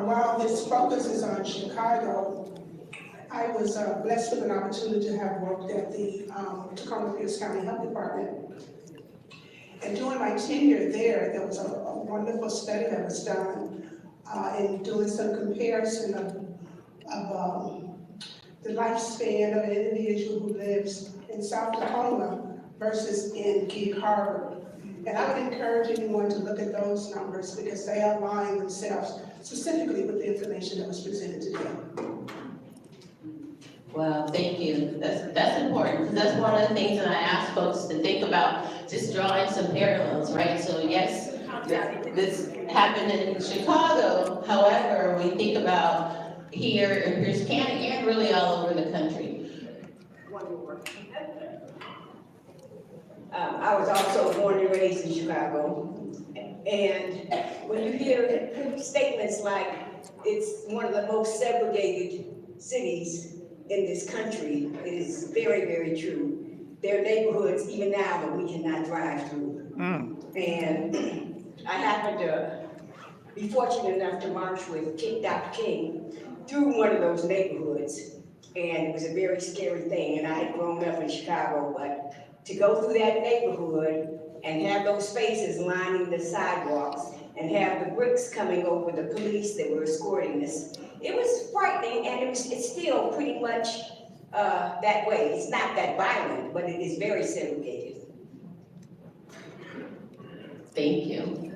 While this focus is on Chicago, I was blessed with an opportunity to have worked at the Tacoma-Pierce County Health Department. And during my tenure there was a wonderful study that was done in doing some comparison of the lifespan of an individual who lives in South Tacoma versus in Gig Harbor. And I would encourage anyone to look at those numbers because they align themselves specifically with the information that was presented today. Well, thank you. That's important because that's one of the things that I ask folks to think about, just drawing some parallels, right? So yes, this happened in Chicago. However, we think about here in Pierce County and really all over the country. One more. I was also born and raised in Chicago. And when you hear statements like it's one of the most segregated cities in this country, it is very, very true. There are neighborhoods even now that we cannot drive through. And I happened to be fortunate enough to march with Dr. King through one of those neighborhoods. And it was a very scary thing. And I had grown up in Chicago, but to go through that neighborhood and have those faces lining the sidewalks and have the bricks coming over the police that were escorting us, it was frightening, and it's still pretty much that way. It's not that violent, but it is very segregated. Thank you.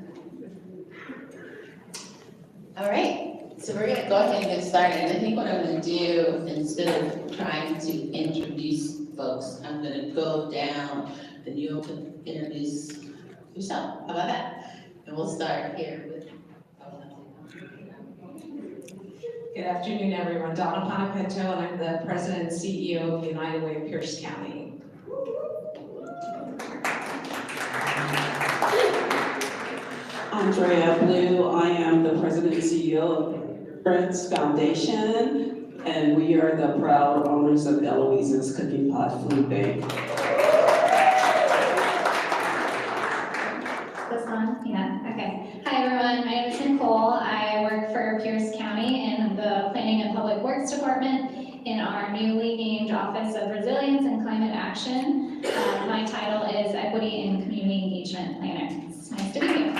All right, so we're gonna go ahead and get started. And I think what I'm gonna do, instead of trying to introduce folks, I'm gonna go down and you can introduce yourself. How about that? And we'll start here with. Good afternoon, everyone. Donna Panapinto, and I'm the President and CEO of United Way of Pierce County. Andrea Blue, I am the President and CEO of Friends Foundation, and we are the proud owners of Eloise's Cooking Pot Food Bank. This on? Yeah, okay. Hi everyone, my name is Nicole. I work for Pierce County in the Planning and Public Works Department in our newly named Office of Resilience and Climate Action. My title is Equity and Community Engagement Planner. It's nice to meet you.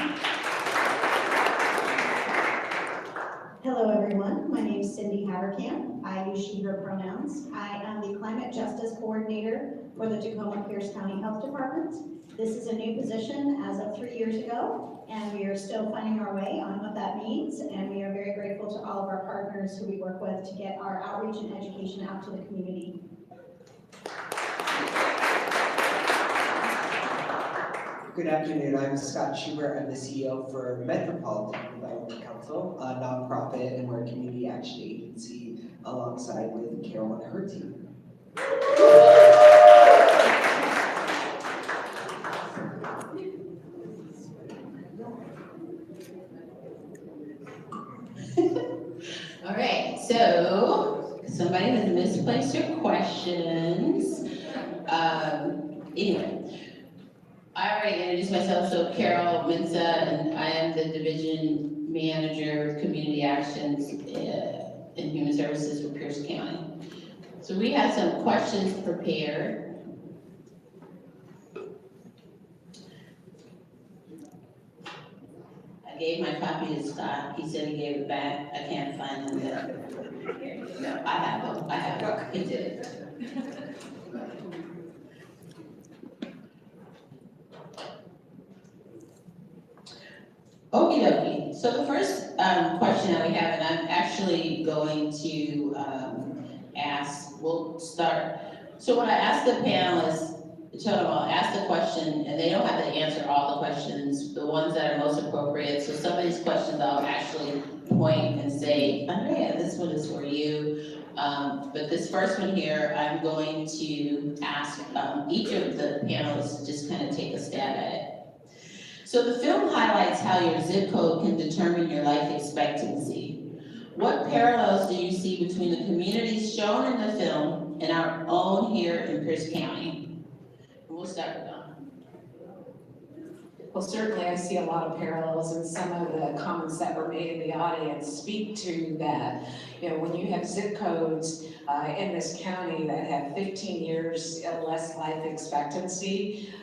Hello everyone, my name is Cindy Haverkamp. I use she, her pronouns. I am the Climate Justice Coordinator for the Tacoma-Pierce County Health Department. This is a new position as of 3 years ago, and we are still finding our way on what that means, and we are very grateful to all of our partners who we work with to get our outreach and education out to the community. Good afternoon, I'm Scott Schubert. I'm the CEO for Metropolitan Development Council, a nonprofit, and we're a community action agency alongside with Carol and her team. All right, so somebody has misplaced your questions. Anyway. I already introduced myself, so Carol Minza, and I am the Division Manager of Community Actions in Human Services for Pierce County. So we have some questions prepared. I gave my copy to Scott. He said he gave it back. I can't find them yet. No, I have them. He did it. Okie dokie. So the first question that we have, and I'm actually going to we'll start. So when I ask the panelists, I'll ask the question, and they don't have to answer all the questions, the ones that are most appropriate. So some of these questions I'll actually point and say, Andrea, this one is for you. But this first one here, I'm going to ask each of the panelists to just kind of take a stab at it. So the film highlights how your zip code can determine your life expectancy. What parallels do you see between the communities shown in the film and our own here in Pierce County? And we'll start with Don. Well, certainly I see a lot of parallels, and some of the comments that were made in the audience speak to that. You know, when you have zip codes in this county that have 15 years less life expectancy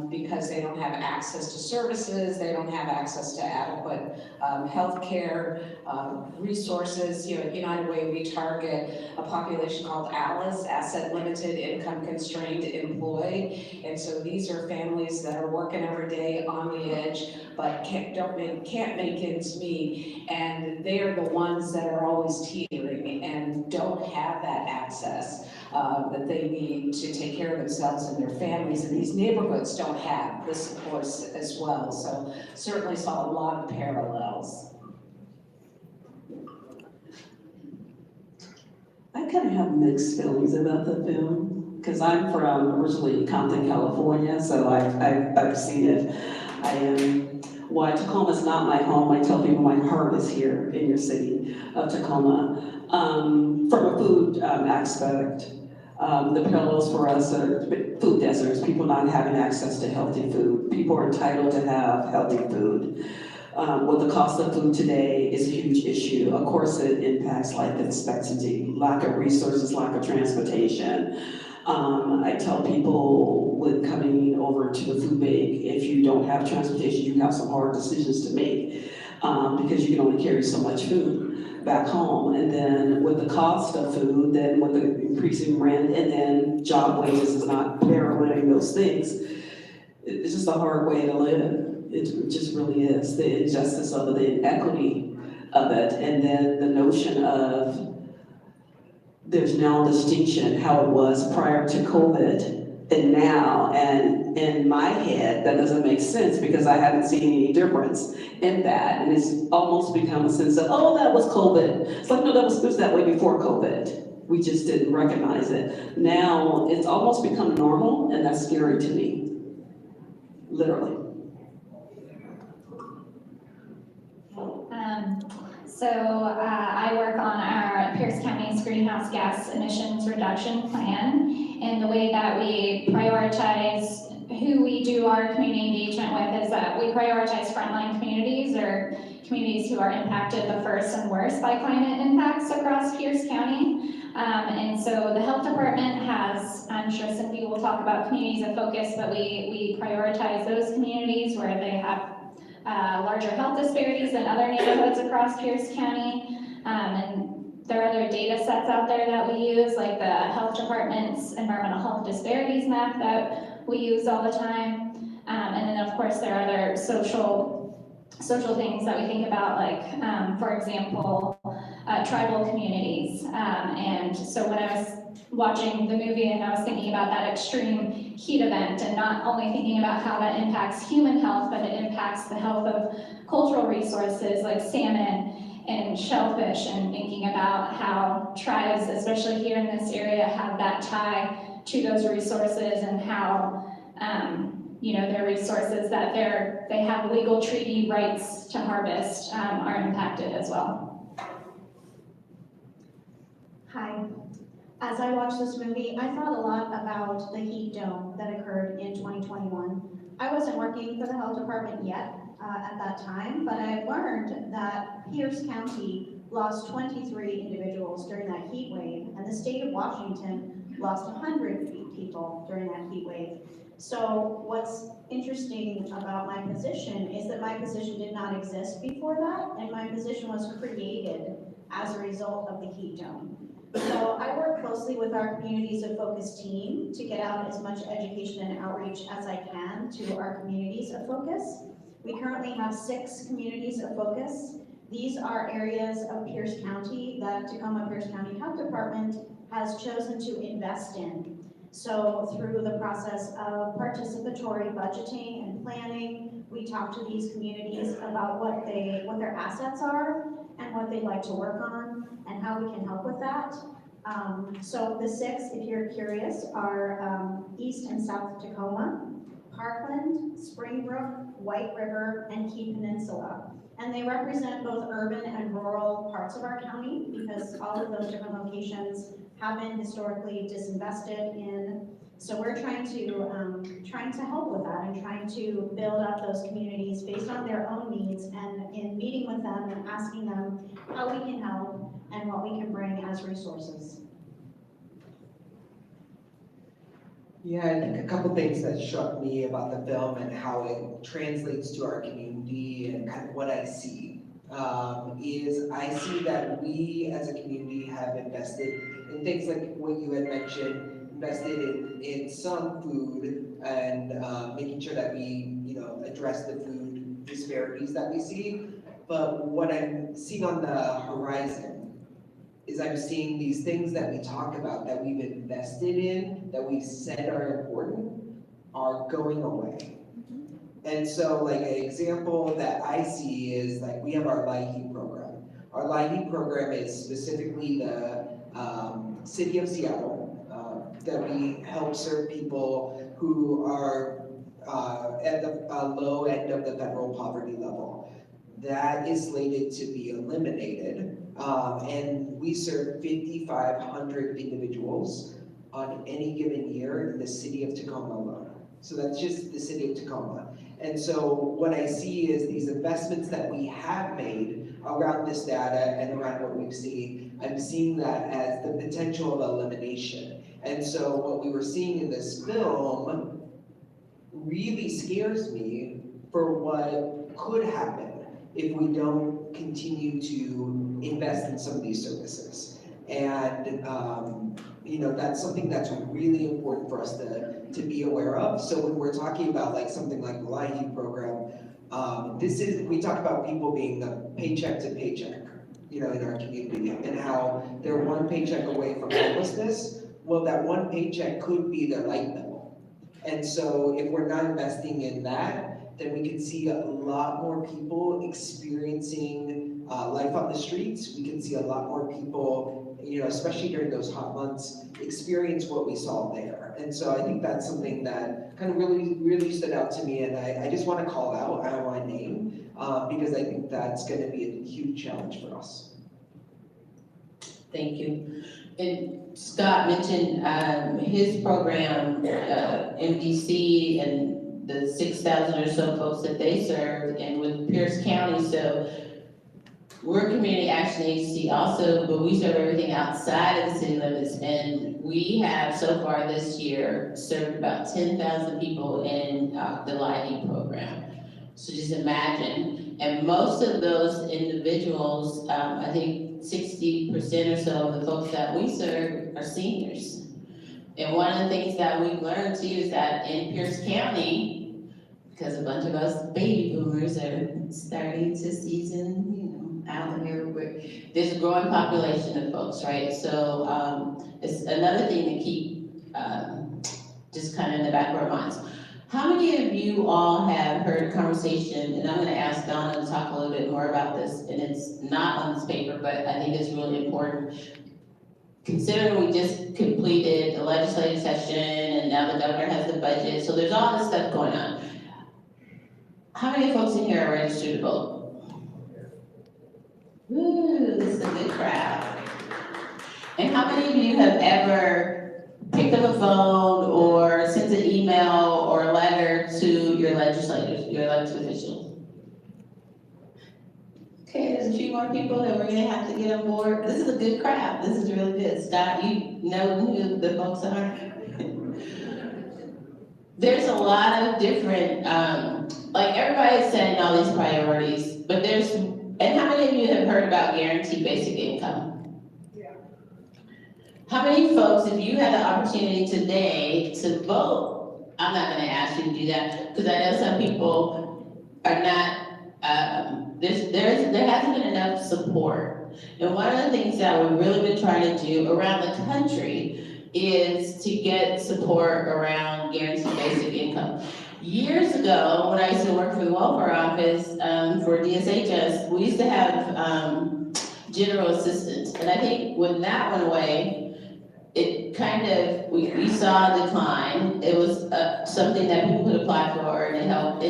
because they don't have access to services, they don't have access to adequate health care resources. You know, at United Way, we target a population called ALIS, Asset Limited Income Constrained Employed. And so these are families that are working every day on the edge, but can't make ends meet. And they are the ones that are always teetering and don't have that access that they need to take care of themselves and their families. And these neighborhoods don't have the supports as well. So certainly saw a lot of parallels. I kind of have mixed feelings about the film, because I'm from originally Compton, California, so I've seen it. Why Tacoma's not my home, I tell people my heart is here in your city of Tacoma. From a food aspect, the parallels for us are food deserts, people not having access to healthy food. People are entitled to have healthy food. With the cost of food today is a huge issue. Of course, it impacts life expectancy, lack of resources, lack of transportation. I tell people with coming over to the food bank, if you don't have transportation, you have some hard decisions to make because you can only carry so much food back home. And then with the cost of food, then with the increasing rent, and then job wages is not paralleling those things. It's just a hard way to live. It just really is. The injustice of it, the inequity of it, and then the notion of there's now a distinction how it was prior to COVID and now, and in my head, that doesn't make sense because I haven't seen any difference in that. And it's almost become a sense of, oh, that was COVID. It's like, no, it was that way before COVID. We just didn't recognize it. Now, it's almost become normal, and that's scary to me, literally. I work on our Pierce County's greenhouse gas emissions reduction plan, and the way that we prioritize who we do our community engagement with is that we prioritize frontline communities or communities who are impacted the first and worst by climate impacts across Pierce County. And so the health department has, I'm sure Cindy will talk about communities of focus, but we prioritize those communities where they have larger health disparities than other neighborhoods across Pierce County. And there are other data sets out there that we use, like the health department's environmental health disparities map that we use all the time. And then of course there are other social things that we think about, like for example, tribal communities. And so when I was watching the movie and I was thinking about that extreme heat event and not only thinking about how that impacts human health, but it impacts the health of cultural resources like salmon and shellfish, and thinking about how tribes, especially here in this area, have that tie to those resources and how their resources that they have legal treaty rights to harvest are impacted as well. Hi. As I watched this movie, I thought a lot about the heat dome that occurred in 2021. I wasn't working for the health department yet at that time, but I learned that Pierce County lost 23 individuals during that heat wave, and the state of Washington lost 100 people during that heat wave. So what's interesting about my position is that my position did not exist before that, and my position was created as a result of the heat dome. So I work closely with our Communities of Focus team to get out as much education and outreach as I can to our communities of focus. We currently have 6 communities of focus. These are areas of Pierce County that Tacoma Pierce County Health Department has chosen to invest in. So through the process of participatory budgeting and planning, we talk to these communities about what their assets are and what they'd like to work on and how we can help with that. So the 6, if you're curious, are East and South Tacoma, Parkland, Springbrook, White River, and Key Peninsula. And they represent both urban and rural parts of our county because all of those different locations have been historically disinvested in So we're trying to help with that and trying to build up those communities based on their own needs, and in meeting with them and asking them how we can help and what we can bring as resources. Yeah, I think a couple things that struck me about the film and how it translates to our community and kind of what I see is I see that we as a community have invested in things like what you had mentioned, invested in some food and making sure that we, address the food disparities that we see. But what I'm seeing on the horizon is I'm seeing these things that we talk about, that we've invested in, that we've said are important, are going away. And so like an example that I see is like we have our LIHEAP program. Our LIHEAP program is specifically the city of Seattle that we help serve people who are at the low end of the federal poverty level. That is slated to be eliminated. And we serve 5,500 individuals on any given year in the city of Tacoma alone. So that's just the city of Tacoma. And so what I see is these investments that we have made around this data and around what we've seen, I'm seeing that as the potential of elimination. And so what we were seeing in this film really scares me for what could happen if we don't continue to invest in some of these services. And that's something that's really important for us to be aware of. So when we're talking about like something like the LIHEAP program, we talk about people being paycheck to paycheck, in our community, and how they're one paycheck away from homelessness. Well, that one paycheck could be their light bill. And so if we're not investing in that, then we can see a lot more people experiencing life on the streets. We can see a lot more people, especially during those hot months, experience what we saw there. And so I think that's something that kind of really, really stood out to me, and I just want to call out, I don't want to name, because I think that's going to be a huge challenge for us. Thank you. And Scott mentioned his program, MDC, and the 6,000 or so folks that they serve, and with Pierce County. So we're a community action agency also, but we serve everything outside of the city limits. And we have so far this year served about 10,000 people in the LIHEAP program. So just imagine. And most of those individuals, I think 60% or so of the folks that we serve are seniors. And one of the things that we've learned too is that in Pierce County, because a bunch of us baby boomers are starting to season, out here, there's a growing population of folks, right? So it's another thing to keep just kind of in the back of our minds. How many of you all have heard a conversation, and I'm gonna ask Donna to talk a little bit more about this, and it's not on this paper, but I think it's really important. Considering we just completed the legislative session, and now the governor has the budget, so there's all this stuff going on. How many folks in here are registered to vote? Ooh, this is a good crowd. And how many of you have ever picked up a phone or sent an email or a letter to your legislators, your elected officials? Okay, there's a few more people that we're gonna have to get on board. This is a good crowd. This is really good. Scott, you know who the folks are? There's a lot of different, like everybody's setting all these priorities, but and how many of you have heard about guaranteed basic income? Yeah. How many folks, if you had the opportunity today to vote, I'm not gonna ask you to do that, because I know some people are not, there hasn't been enough support. And one of the things that we've really been trying to do around the country is to get support around guaranteed basic income. Years ago, when I used to work for the welfare office for DSHS, we used to have general assistance. And I think when that went away, it kind of, we saw a decline. It was something that people could apply for, and it helped.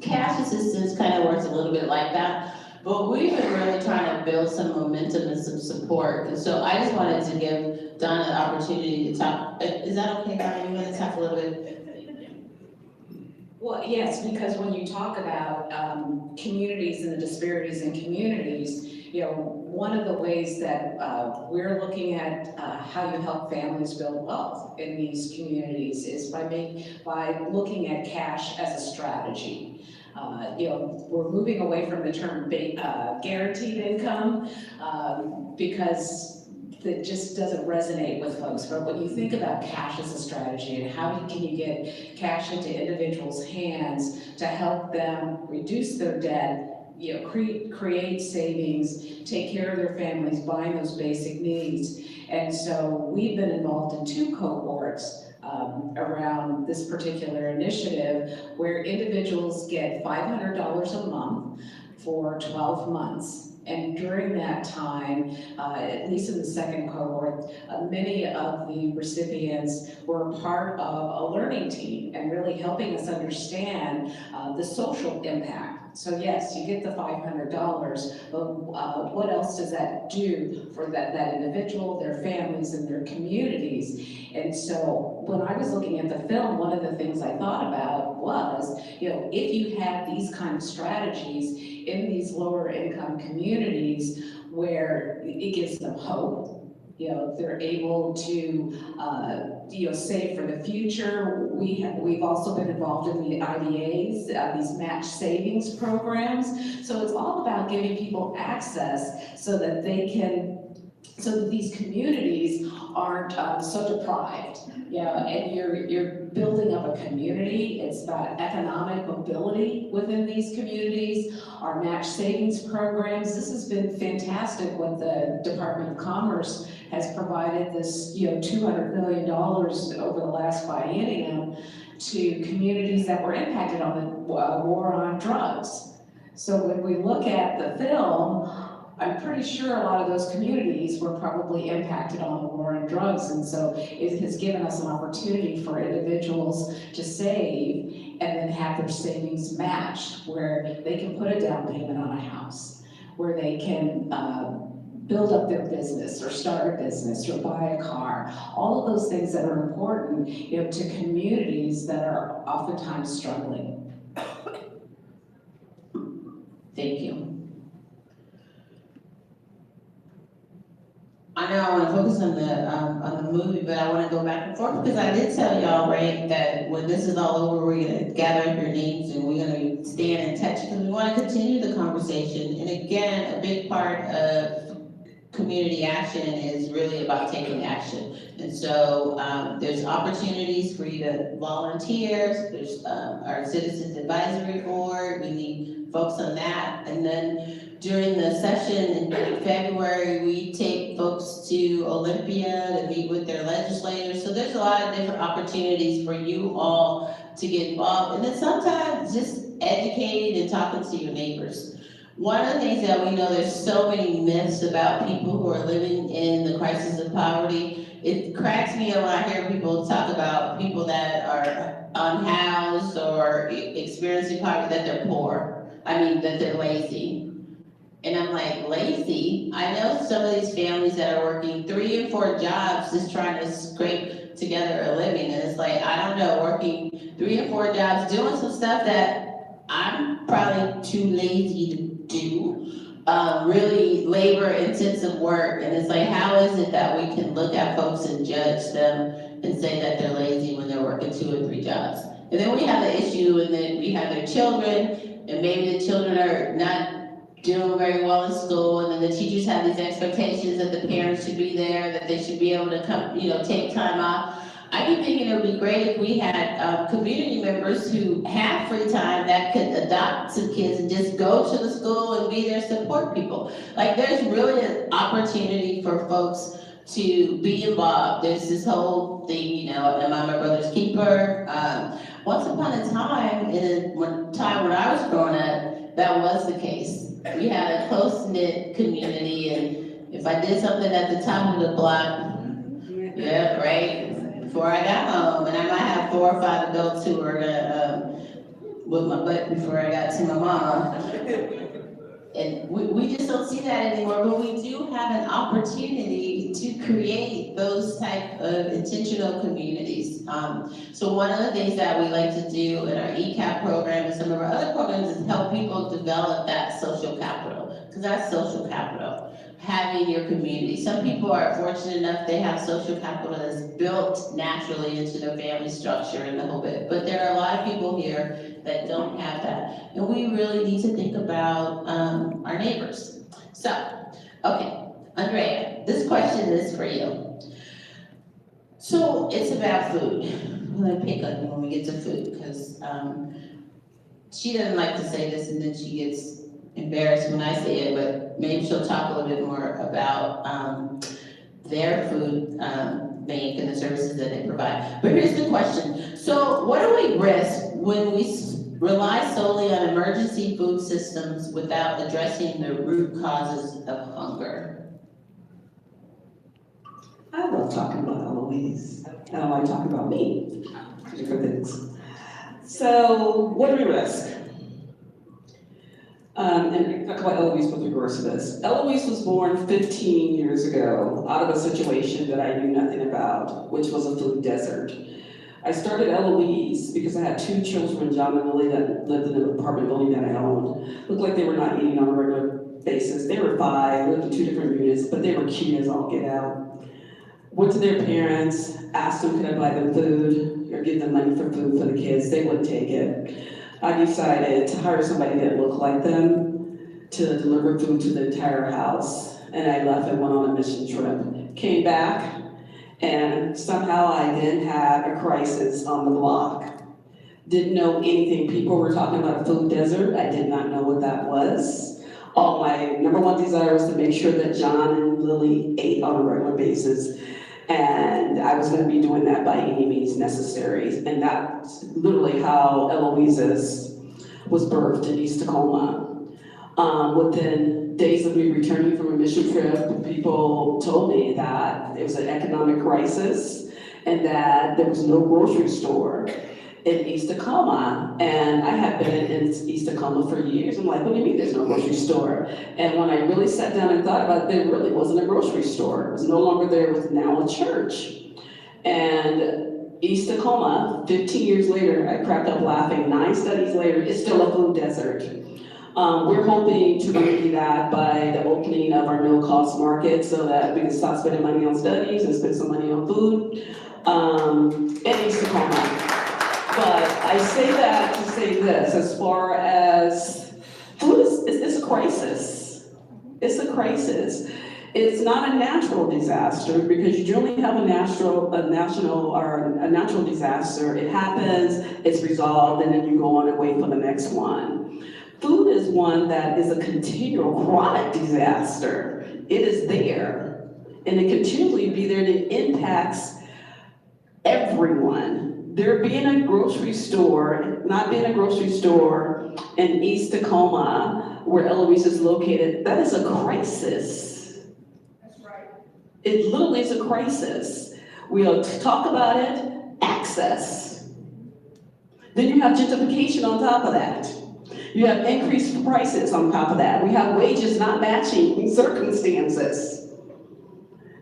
Cash assistance kind of works a little bit like that. But we've been really trying to build some momentum and some support. And so I just wanted to give Donna an opportunity to talk. Is that okay, Donna? You want to talk a little bit? Well, yes, because when you talk about communities and the disparities in communities, one of the ways that we're looking at how you help families build wealth in these communities is by looking at cash as a strategy. We're moving away from the term guaranteed income because that just doesn't resonate with folks. But when you think about cash as a strategy and how can you get cash into individuals' hands to help them reduce their debt, create savings, take care of their families, buying those basic needs. And so we've been involved in 2 cohorts around this particular initiative where individuals get $500 a month for 12 months. And during that time, at least in the second cohort, many of the recipients were part of a learning team and really helping us understand the social impact. So yes, you get the $500, but what else does that do for that individual, their families, and their communities? And so when I was looking at the film, one of the things I thought about was, if you had these kind of strategies in these lower income communities where it gives them hope, they're able to, save for the future. We've also been involved in the IDAs, these match savings programs. So it's all about giving people access so that these communities aren't so deprived. And you're building up a community. It's about economic mobility within these communities. Our match savings programs, this has been fantastic what the Department of Commerce has provided this, $200 million over the last biennium to communities that were impacted on the war on drugs. So when we look at the film, I'm pretty sure a lot of those communities were probably impacted on the war on drugs, and so it has given us an opportunity for individuals to save and then have their savings matched, where they can put a down payment on a house, where they can build up their business or start a business or buy a car. All of those things that are important, to communities that are oftentimes struggling. Thank you. I know I want to focus on the movie, but I want to go back and forth because I did tell y'all, right, that when this is all over, we're going to gather up your names and we're going to stand in touch because we want to continue the conversation. And again, a big part of community action is really about taking action. And so there's opportunities for you to volunteer. There's our Citizens Advisory Board. We need folks on that. And then during the session in February, we take folks to Olympia to meet with their legislators. So there's a lot of different opportunities for you all to get involved. And then sometimes just educating and talking to your neighbors. One of the things that we know, there's so many myths about people who are living in the crisis of poverty. It cracks me up when I hear people talk about people that are unhoused or experiencing poverty, that they're poor. I mean, that they're lazy. And I'm like, lazy? I know some of these families that are working 3 and 4 jobs just trying to scrape together a living. And it's like, I don't know, working 3 and 4 jobs, doing some stuff that I'm probably too lazy to do. Really labor intensive work. And it's like, how is it that we can look at folks and judge them and say that they're lazy when they're working 2 and 3 jobs? And then we have the issue, and then we have their children, and maybe the children are not doing very well in school, and then the teachers have these expectations that the parents should be there, that they should be able to come, take time off. I keep thinking it would be great if we had community members who have free time that could adopt some kids and just go to the school and be there, support people. Like, there's really an opportunity for folks to be involved. There's this whole thing, am I my brother's keeper? Once upon a time, when I was growing up, that was the case. We had a close-knit community, and if I did something at the top of the block, yeah, right, before I got home, and I might have 4 or 5 adults who were gonna whip my butt before I got to my mom. And we just don't see that anymore, but we do have an opportunity to create those type of intentional communities. So one of the things that we like to do in our ECAP program and some of our other programs is help people develop that social capital, because that's social capital, having your community. Some people are fortunate enough they have social capital that's built naturally into their family structure and the whole bit, but there are a lot of people here that don't have that. And we really need to think about our neighbors. So, okay, Andrea, this question is for you. So it's about food. I'm gonna pick on you when we get to food, because she doesn't like to say this and then she gets embarrassed when I say it, but maybe she'll talk a little bit more about their food bank and the services that they provide. But here's the question. So what do we risk when we rely solely on emergency food systems without addressing the root causes of hunger? I love talking about Eloise, and I like talking about me, different things. So, what do we risk? And talk about Eloise with regards to this. Eloise was born 15 years ago out of a situation that I knew nothing about, which was a food desert. I started Eloise because I had 2 children, John and Lily, that lived in an apartment building that I owned. Looked like they were not eating on a regular basis. They were 5, lived in 2 different units, but they were cute as all get out. Went to their parents, asked them could I buy them food or give them money for food for the kids. They wouldn't take it. I decided to hire somebody that looked like them to deliver food to the entire house. And I left and went on a mission trip. Came back, and somehow I then had a crisis on the block. Didn't know anything. People were talking about a food desert. I did not know what that was. All my number one desire was to make sure that John and Lily ate on a regular basis. And I was going to be doing that by any means necessary. And that's literally how Eloise's was birthed in East Tacoma. Within days of me returning from a mission trip, people told me that it was an economic crisis and that there was no grocery store in East Tacoma. And I had been in East Tacoma for years. I'm like, what do you mean there's no grocery store? And when I really sat down and thought about it, there really wasn't a grocery store. It was no longer there, it was now a church. And East Tacoma, 15 years later, I cracked up laughing, 9 studies later, it's still a food desert. We're hoping to remedy that by the opening of our no-cost market so that we can stop spending money on studies and spend some money on food in East Tacoma. But I say that to say this, as far as food it's a crisis. It's a crisis. It's not a natural disaster because you generally have a natural disaster. It happens, it's resolved, and then you go on and wait for the next one. Food is one that is a continual chronic disaster. It is there, and it continually be there, and it impacts everyone. There being a grocery store, not being a grocery store in East Tacoma, where Eloise is located, that is a crisis. That's right. It literally is a crisis. We'll talk about it, access. Then you have gentrification on top of that. You have increased prices on top of that. We have wages not matching circumstances.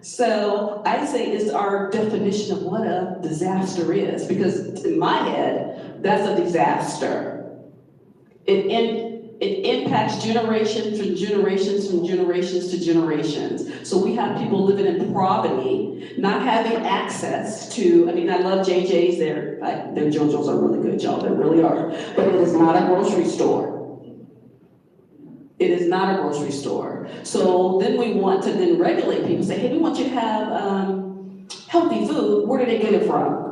So I say it's our definition of what a disaster is, because in my head, that's a disaster. It impacts generations from generations from generations to generations. So we have people living in poverty, not having access to, I love JJ's, their JoJo's are really good, y'all, they really are. But it is not a grocery store. It is not a grocery store. So then we want to then regulate people, say, hey, we want you to have healthy food. Where do they get it from?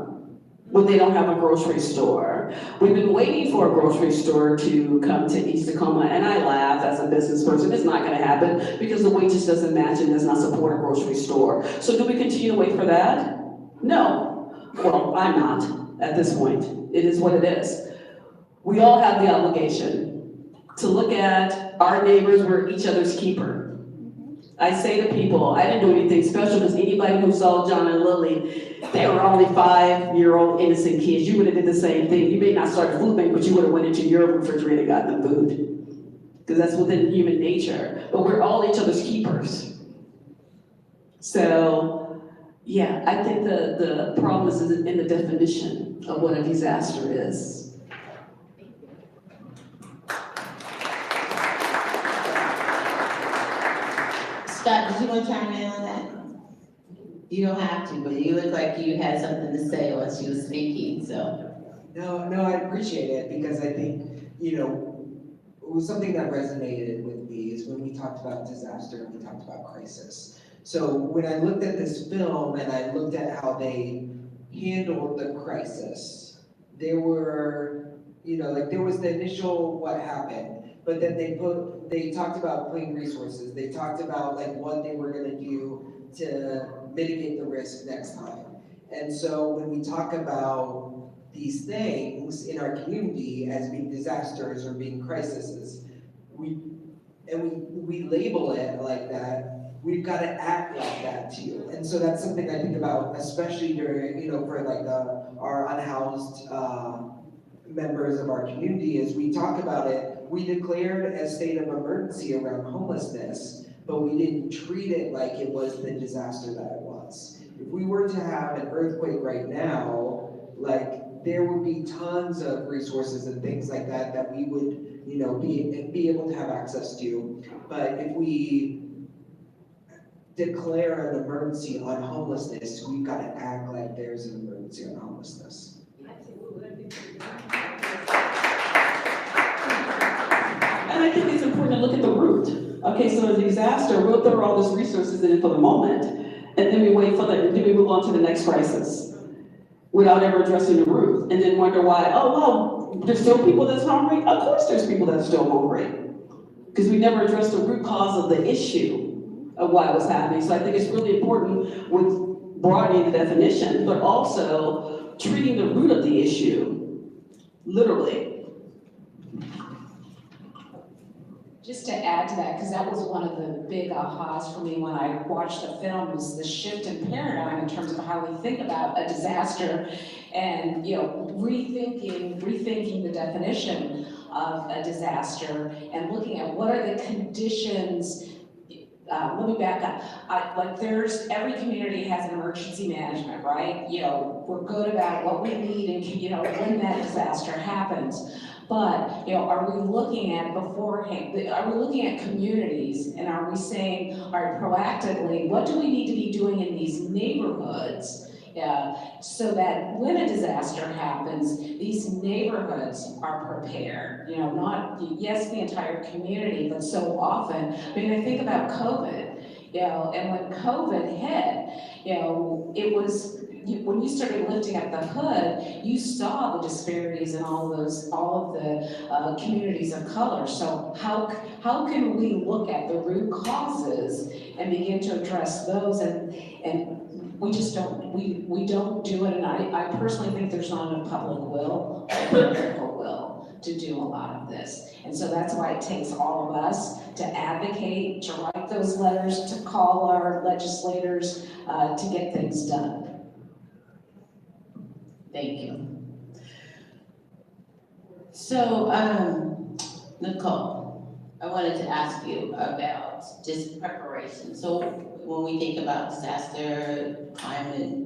When they don't have a grocery store. We've been waiting for a grocery store to come to East Tacoma, and I laugh as a business person. It's not gonna happen because the wages doesn't match and does not support a grocery store. So do we continue to wait for that? No. Well, I'm not at this point. It is what it is. We all have the obligation to look at our neighbors, we're each other's keeper. I say to people, I didn't do anything special because anybody who saw John and Lily, they were only 5-year-old innocent kids. You would have did the same thing. You may not start a food bank, but you would have went into your refrigerator and got them food. Because that's within human nature. But we're all each other's keepers. So, yeah, I think the problem is in the definition of what a disaster is. Scott, did you want to chime in on that? You don't have to, but you look like you had something to say once you were speaking, so. No, I appreciate it because I think, it was something that resonated with me is when we talked about disaster and we talked about crisis. So when I looked at this film and I looked at how they handled the crisis, there were, there was the initial what happened, but then they talked about putting resources. They talked about like what they were gonna do to mitigate the risk next time. And so when we talk about these things in our community as being disasters or being crises, we label it like that, we've got to act like that too. And so that's something I think about, especially during, for like our unhoused members of our community, is we talk about it, we declared a state of emergency around homelessness, but we didn't treat it like it was the disaster that it was. If we were to have an earthquake right now, like there would be tons of resources and things like that we would, be able to have access to. But if we declare an emergency on homelessness, we've got to act like there's an emergency on homelessness. And I think it's important to look at the root. Okay, so a disaster, we'll throw all those resources in for the moment, and then we wait for then we move on to the next crisis without ever addressing the root, and then wonder why, oh, well, there's still people that's hungry? Of course there's people that's still hungry. Because we never addressed the root cause of the issue of why it was happening. So I think it's really important with broadening the definition, but also treating the root of the issue, literally. Just to add to that, because that was one of the big ahas for me when I watched the film, was the shift in paradigm in terms of how we think about a disaster, and rethinking the definition of a disaster and looking at what are the conditions. Let me back up. Every community has an emergency management, right? We're good about what we need and when that disaster happens. But, are we looking at beforehand, are we looking at communities, and are we saying, all right, proactively, what do we need to be doing in these neighborhoods? So that when a disaster happens, these neighborhoods are prepared, not, yes, the entire community, but so often, I think about COVID, and when COVID hit, it was, when you started lifting up the hood, you saw the disparities in all of the communities of color. So how can we look at the root causes and begin to address those? And we just don't, we don't do it. And I personally think there's not enough public will or political will to do a lot of this. And so that's why it takes all of us to advocate, to write those letters, to call our legislators, to get things done. Thank you. So, Nicole, I wanted to ask you about just preparation. So when we think about disaster, climate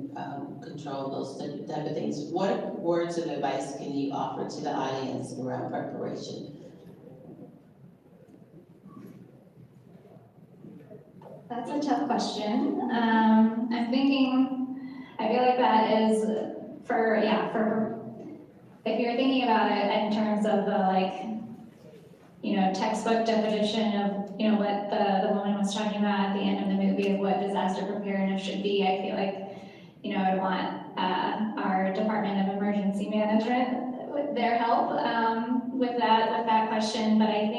control, those type of things, what words of advice can you offer to the audience around preparation? That's a tough question. I'm thinking, I feel like that is if you're thinking about it in terms of the textbook definition of, what the woman was talking about at the end of the movie of what disaster preparedness should be, I feel like, I'd want our Department of Emergency Management with their help with that question. But I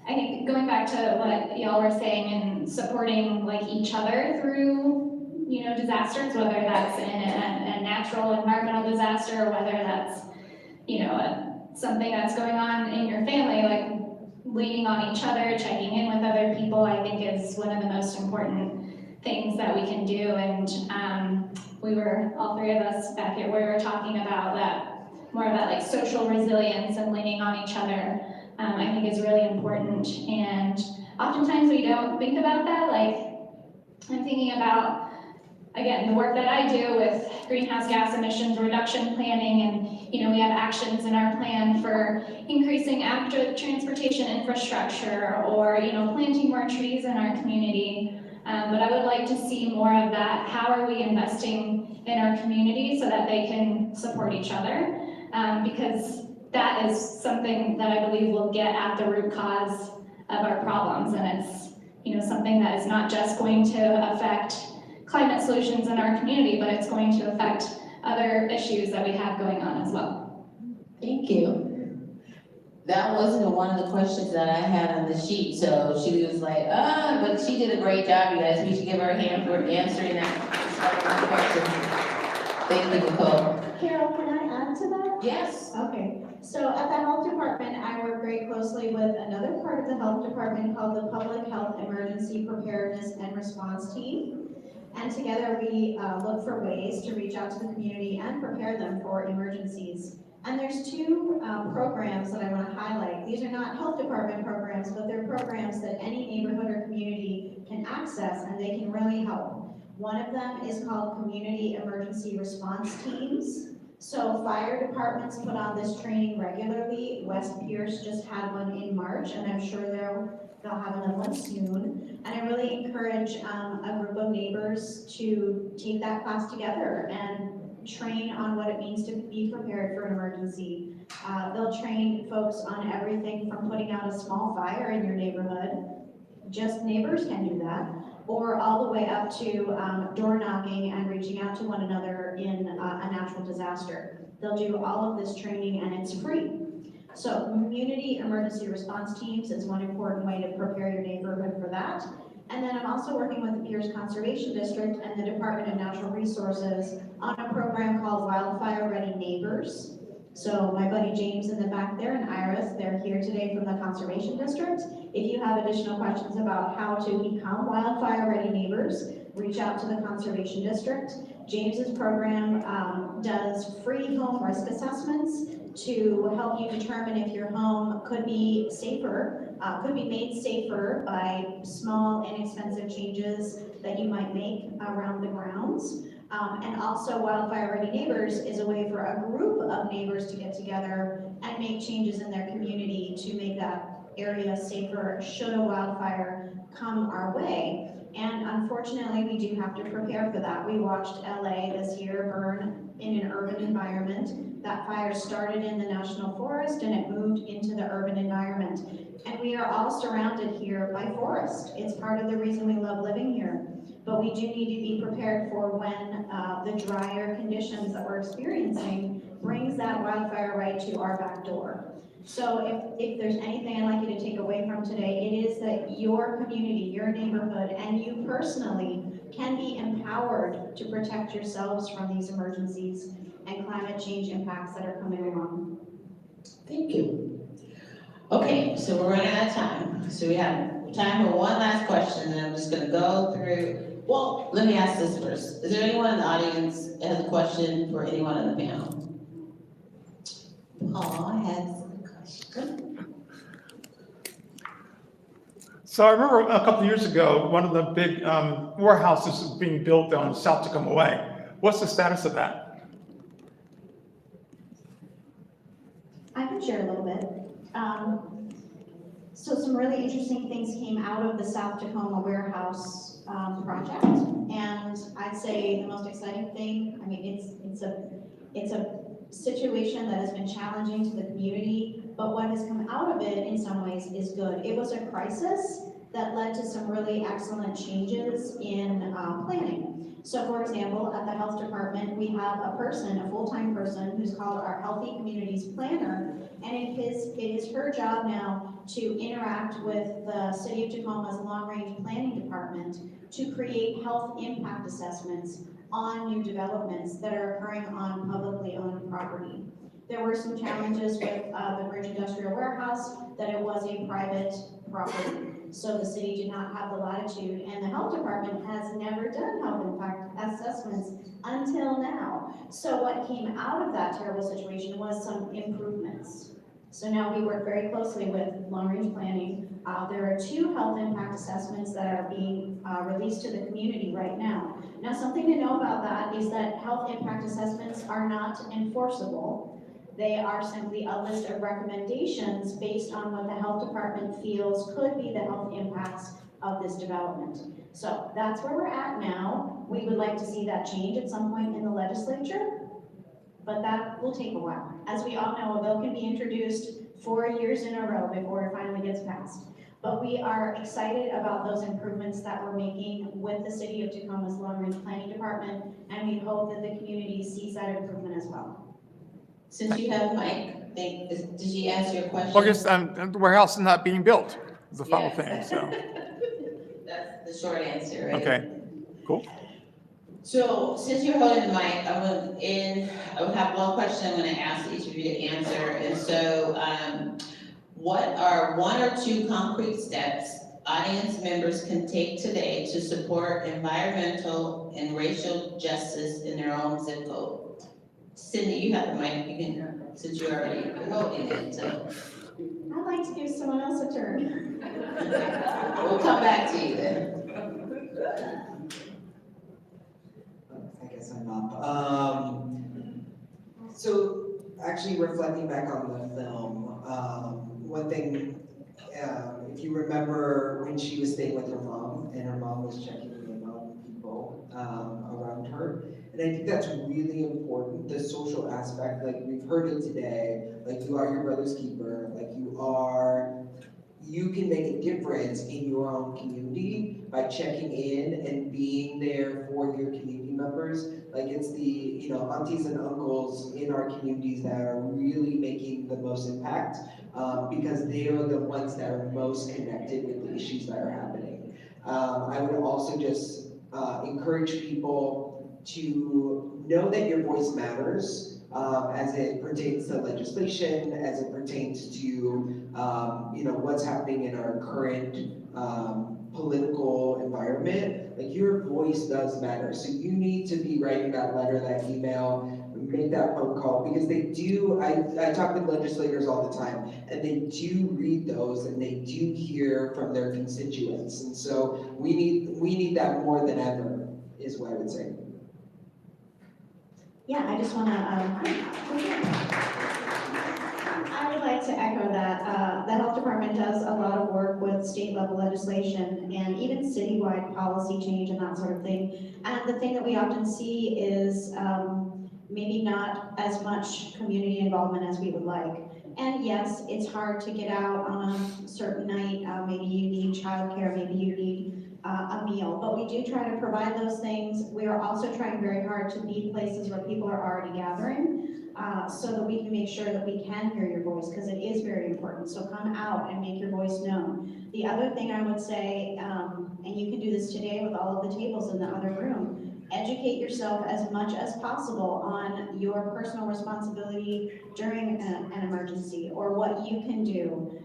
think going back to what y'all were saying and supporting each other through disasters, whether that's in a natural environmental disaster, or whether that's something that's going on in your family, leaning on each other, checking in with other people, I think is one of the most important things that we can do. And we were, all three of us back here, we were talking about that, more of that social resilience and leaning on each other, I think is really important. And oftentimes we don't think about that, I'm thinking about, again, the work that I do with greenhouse gas emissions reduction planning, and, we have actions in our plan for increasing active transportation infrastructure, or, planting more trees in our community. But I would like to see more of that. How are we investing in our community so that they can support each other? Because that is something that I believe will get at the root cause of our problems, and it's, something that is not just going to affect climate solutions in our community, but it's going to affect other issues that we have going on as well. Thank you. That wasn't one of the questions that I had on the sheet, so she was like, but she did a great job, you guys. We should give her a hand for answering that question. Thank you, Nicole. Carol, can I add to that? Yes. Okay, so at the health department, I work very closely with another part of the health department called the Public Health Emergency Preparedness and Response Team. And together we look for ways to reach out to the community and prepare them for emergencies. And there's two programs that I want to highlight. These are not health department programs, but they're programs that any neighborhood or community can access, and they can really help. One of them is called Community Emergency Response Teams. So fire departments put on this training regularly. West Pierce just had one in March, and I'm sure they'll have another one soon. And I really encourage a group of neighbors to take that class together and train on what it means to be prepared for an emergency. They'll train folks on everything from putting out a small fire in your neighborhood, just neighbors can do that, or all the way up to door knocking and reaching out to one another in a natural disaster. They'll do all of this training and it's free. So community emergency response teams is one important way to prepare your neighborhood for that. And then I'm also working with the Pierce Conservation District and the Department of Natural Resources on a program called Wildfire Ready Neighbors. So my buddy James in the back there and Iris, they're here today from the Conservation District. If you have additional questions about how to become wildfire ready neighbors, reach out to the Conservation District. James's program does free home risk assessments to help you determine if your home could be safer, could be made safer by small, inexpensive changes that you might make around the grounds. And also Wildfire Ready Neighbors is a way for a group of neighbors to get together and make changes in their community to make that area safer should a wildfire come our way. And unfortunately, we do have to prepare for that. We watched LA this year burn in an urban environment. That fire started in the National Forest and it moved into the urban environment. And we are all surrounded here by forest. It's part of the reason we love living here. But we do need to be prepared for when the drier conditions that we're experiencing brings that wildfire right to our back door. So if there's anything I'd like you to take away from today, it is that your community, your neighborhood, and you personally can be empowered to protect yourselves from these emergencies and climate change impacts that are coming along. Thank you. Okay, so we're running out of time. So we have time for one last question, and I'm just gonna go through. Well, let me ask this first. Is there anyone in the audience that has a question for anyone on the panel? Paul has a question. So I remember a couple of years ago, one of the big warehouses was being built on South Tacoma Way. What's the status of that? I can share a little bit. So some really interesting things came out of the South Tacoma warehouse project, and I'd say the most exciting thing, I mean, it's a situation that has been challenging to the community, but what has come out of it in some ways is good. It was a crisis that led to some really excellent changes in planning. So for example, at the health department, we have a full-time person who's called our Healthy Communities Planner, and it is her job now to interact with the City of Tacoma's long-range planning department to create health impact assessments on new developments that are occurring on publicly owned property. There were some challenges with the Bridge Industrial Warehouse, that it was a private property. So the city did not have the latitude, and the health department has never done health impact assessments until now. So what came out of that terrible situation was some improvements. So now we work very closely with long-range planning. There are 2 health impact assessments that are being released to the community right now. Now, something to know about that is that health impact assessments are not enforceable. They are simply a list of recommendations based on what the health department feels could be the health impacts of this development. So that's where we're at now. We would like to see that change at some point in the legislature, but that will take a while. As we all know, a bill can be introduced 4 years in a row before it finally gets passed. But we are excited about those improvements that we're making with the City of Tacoma's Long Range Planning Department, and we hope that the community sees that improvement as well. Since you have Mike, did she answer your question? Well, I guess, the warehouse is not being built, is the final thing, Yes. so, That's the short answer, right? okay, cool. So since you're holding the mic, I would have one question I'm gonna ask each of you to answer. And so, what are 1 or 2 concrete steps audience members can take today to support environmental and racial justice in their own zip code? Cindy, you have the mic, you can, since you're already holding it, so. I'd like to give someone else a turn. We'll come back to you then. I guess I'm up. So actually reflecting back on the film, one thing, if you remember when she was staying with her mom and her mom was checking in on people around her, and I think that's really important, the social aspect, like we've heard it today, like you are your brother's keeper, like you can make a difference in your own community by checking in and being there for your community members. Like it's the, aunties and uncles in our communities that are really making the most impact because they are the ones that are most connected with the issues that are happening. I would also just encourage people to know that your voice matters. As it pertains to legislation, as it pertains to what's happening in our current political environment, like your voice does matter. So you need to be writing that letter, that email, make that phone call, because they do, I talk with legislators all the time, and they do read those and they do hear from their constituents. And so we need that more than ever, is what I would say. Yeah, I just want to, I would like to echo that. The health department does a lot of work with state level legislation and even citywide policy change and that sort of thing. And the thing that we often see is maybe not as much community involvement as we would like. And yes, it's hard to get out on a certain night. Maybe you need childcare, maybe you need a meal, but we do try to provide those things. We are also trying very hard to be places where people are already gathering so that we can make sure that we can hear your voice, because it is very important. So come out and make your voice known. The other thing I would say, and you can do this today with all of the tables in the other room, educate yourself as much as possible on your personal responsibility during an emergency or what you can do.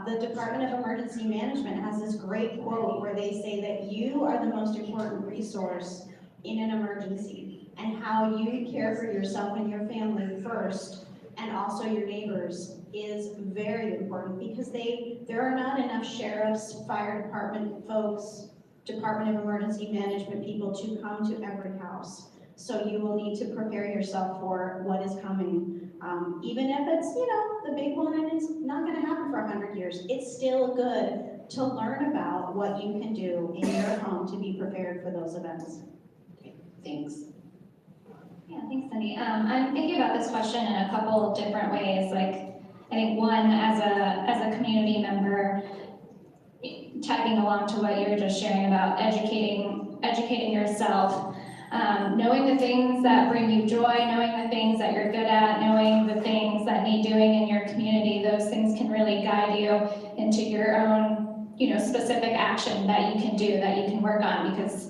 The Department of Emergency Management has this great quote where they say that you are the most important resource in an emergency, and how you care for yourself and your family first, and also your neighbors, is very important, because there are not enough sheriffs, fire department folks, Department of Emergency Management people to come to every house. So you will need to prepare yourself for what is coming. Even if it's, the big one and it's not gonna happen for 100 years, it's still good to learn about what you can do in your home to be prepared for those events. Thanks. Yeah, thanks, Cindy. I'm thinking about this question in a couple of different ways. Like, I think one, as a community member, tagging along to what you were just sharing about educating yourself, knowing the things that bring you joy, knowing the things that you're good at, knowing the things that need doing in your community. Those things can really guide you into your own, specific action that you can do, that you can work on, because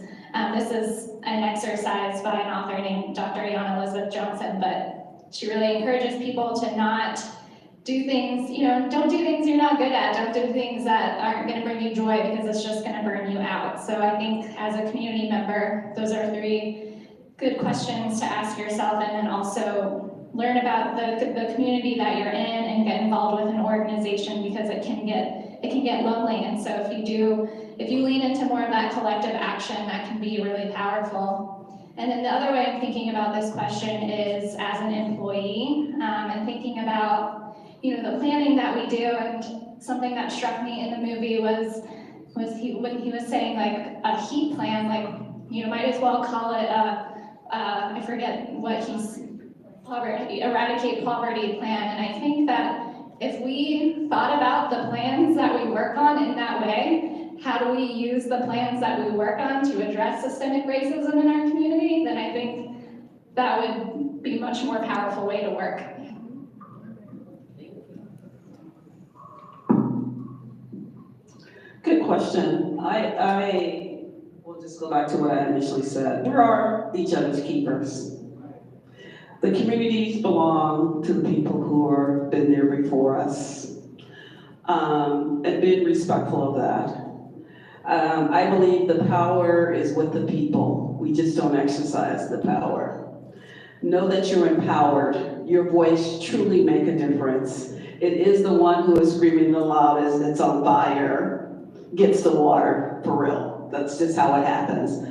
this is an exercise by an author named Dr. Ayanna Elizabeth Johnson, but she really encourages people to not do things, don't do things you're not good at. Don't do things that aren't going to bring you joy, because it's just going to burn you out. So I think as a community member, those are 3 good questions to ask yourself. And then also, learn about the community that you're in and get involved with an organization, because it can get lonely. And so if you lean into more of that collective action, that can be really powerful. And then the other way I'm thinking about this question is as an employee, and thinking about, the planning that we do. And something that struck me in the movie was when he was saying like a heat plan, like, might as well call it I forget what eradicate poverty plan. And I think that if we thought about the plans that we work on in that way, how do we use the plans that we work on to address systemic racism in our community, then I think that would be a much more powerful way to work. Good question. I will just go back to what I initially said. We are each other's keepers. The communities belong to the people who have been there before us, and being respectful of that. I believe the power is with the people. We just don't exercise the power. Know that you're empowered. Your voice truly make a difference. It is the one who is screaming the loudest, that's on fire, gets the water, for real. That's just how it happens.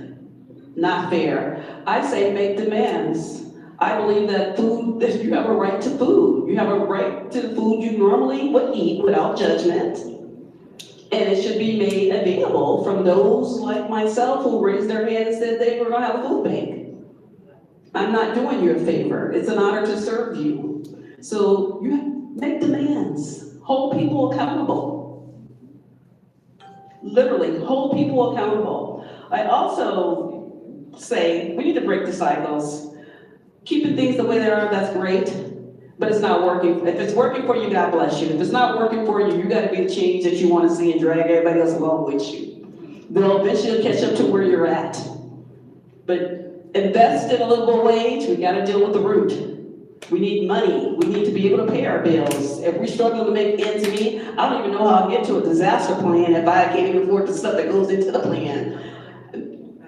Not fair. I say make demands. I believe that you have a right to food. You have a right to the food you normally would eat without judgment. And it should be made available from those like myself who raised their hand and said they were gonna have a food bank. I'm not doing you a favor. It's an honor to serve you. So you make demands. Hold people accountable. Literally, hold people accountable. I also say we need to break the cycles. Keeping things the way they are, that's great, but it's not working. If it's working for you, God bless you. If it's not working for you, you gotta be the change that you wanna see and drag everybody else along with you. They'll eventually catch up to where you're at. But invest in a livable wage, we gotta deal with the root. We need money, we need to be able to pay our bills. If we're struggling to make ends meet, I don't even know how I'll get to a disaster plan if I can't even afford the stuff that goes into the plan.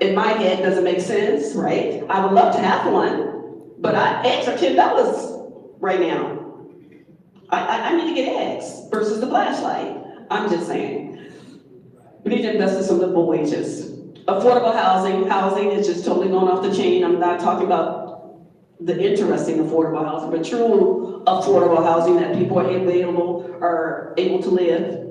In my head, doesn't make sense, right? I would love to have one, but eggs are $10 right now. I need to get eggs versus the flashlight. I'm just saying. We need to invest in some livable wages. Affordable housing is just totally going off the chain. I'm not talking about the interesting affordable housing, but true affordable housing that people are able to live.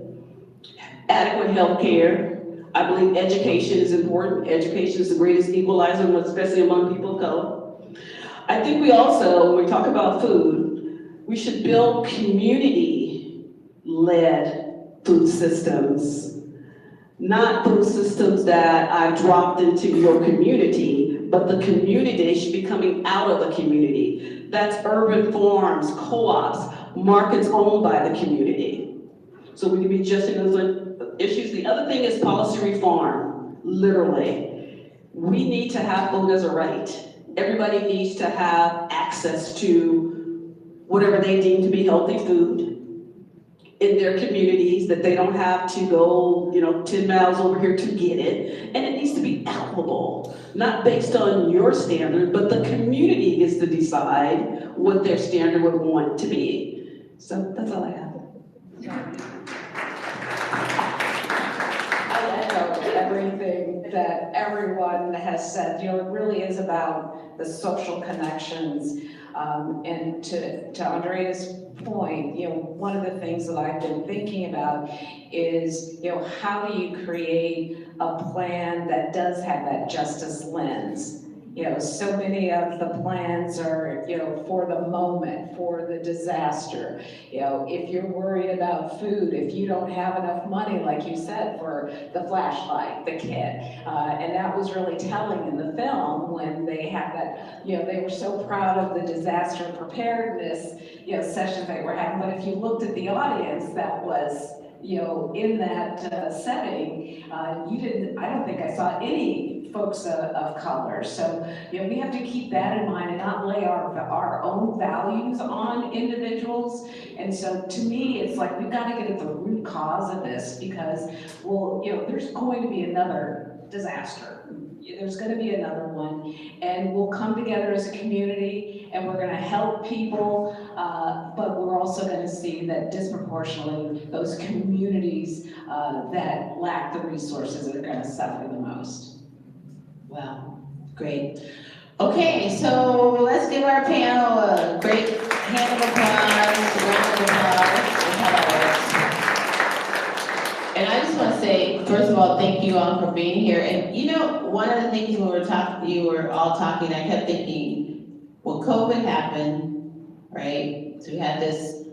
Adequate health care. I believe education is important. Education is the greatest equalizer, especially among people of color. I think we also, when we talk about food, we should build community-led food systems. Not food systems that I've dropped into your community, but the community should be coming out of the community. That's urban farms, co-ops, markets owned by the community. So we can be addressing those issues. The other thing is policy reform, literally. We need to have food as a right. Everybody needs to have access to whatever they deem to be healthy food in their communities, that they don't have to go, 10 miles over here to get it. And it needs to be equitable, not based on your standard, but the community gets to decide what their standard would want to be. So that's all I have. I echo everything that everyone has said. It really is about the social connections. And to Andrea's point, one of the things that I've been thinking about is, how do you create a plan that does have that justice lens? So many of the plans are, for the moment, for the disaster. If you're worried about food, if you don't have enough money, like you said, for the flashlight, the kit. And that was really telling in the film when they had that, they were so proud of the disaster preparedness, sessions they were having. But if you looked at the audience that was, in that setting, I don't think I saw any folks of color. So, we have to keep that in mind and not lay our own values on individuals. And so to me, it's like, we've got to get at the root cause of this, because, there's going to be another disaster. There's going to be another one, and we'll come together as a community and we're gonna help people, but we're also gonna see that disproportionately, those communities that lack the resources are gonna suffer the most. Wow, great. Okay, so let's give our panel a great hand of applause, a round of applause. That's how that works. And I just want to say, first of all, thank you all for being here. And you know, one of the things when we were talking, you were all talking, I kept thinking, when COVID happened, right? So we had this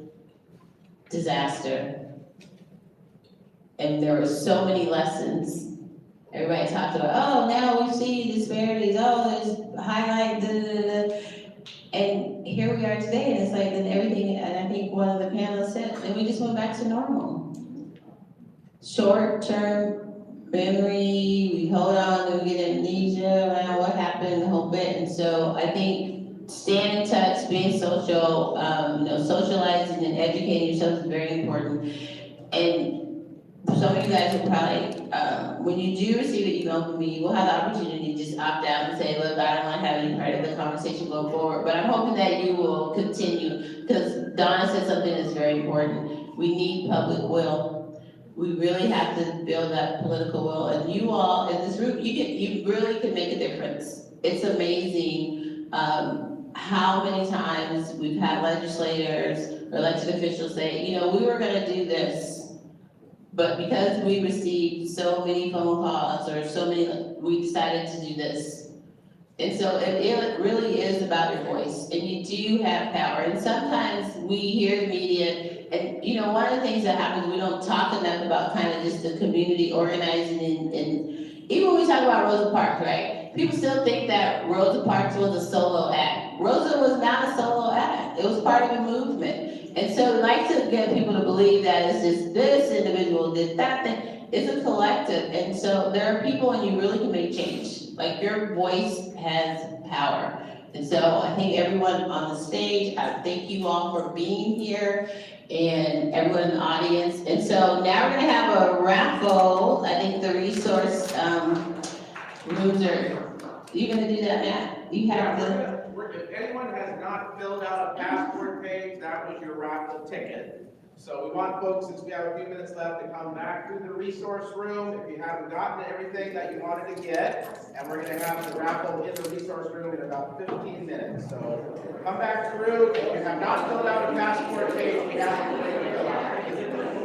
disaster, and there were so many lessons. Everybody talked about, oh, now we see disparities, oh, there's highlight, da, da, da, da. And here we are today, and it's like, then everything, and I think one of the panelists said, and we just went back to normal. Short-term memory, we hold on, then we get amnesia around what happened, the whole bit. And so I think staying in touch, being social, socializing and educating yourself is very important. And some of you guys will probably, when you do receive an email from me, you will have the opportunity to just opt out and say, look, I don't want to have any part of the conversation going forward. But I'm hoping that you will continue, because Donna said something that's very important. We need public will. We really have to build that political will. And you all in this room, you really can make a difference. It's amazing how many times we've had legislators or elected officials say, you know, we were going to do this. But because we received so many phone calls or so many, we decided to do this. And so it really is about your voice, and you do have power. And sometimes we hear the media, and you know, one of the things that happens, we don't talk enough about kind of just the community organizing and even when we talk about Rosa Parks, right? People still think that Rosa Parks was a solo act. Rosa was not a solo act. It was part of a movement. And so we like to get people to believe that it's just this individual did that thing. It's a collective. And so there are people and you really can make change. Like your voice has power. And so I think everyone on the stage, I thank you all for being here and everyone in the audience. And so now we're gonna have a raffle. I think the resource rooms are, you gonna do that, Matt? You have the. If anyone has not filled out a passport page, that was your raffle ticket. So we want folks, since we have a few minutes left, to come back to the resource room if you haven't gotten everything that you wanted to get. And we're gonna have the raffle in the resource room in about 15 minutes. So come back through. If you have not filled out a passport page, we have to fill out.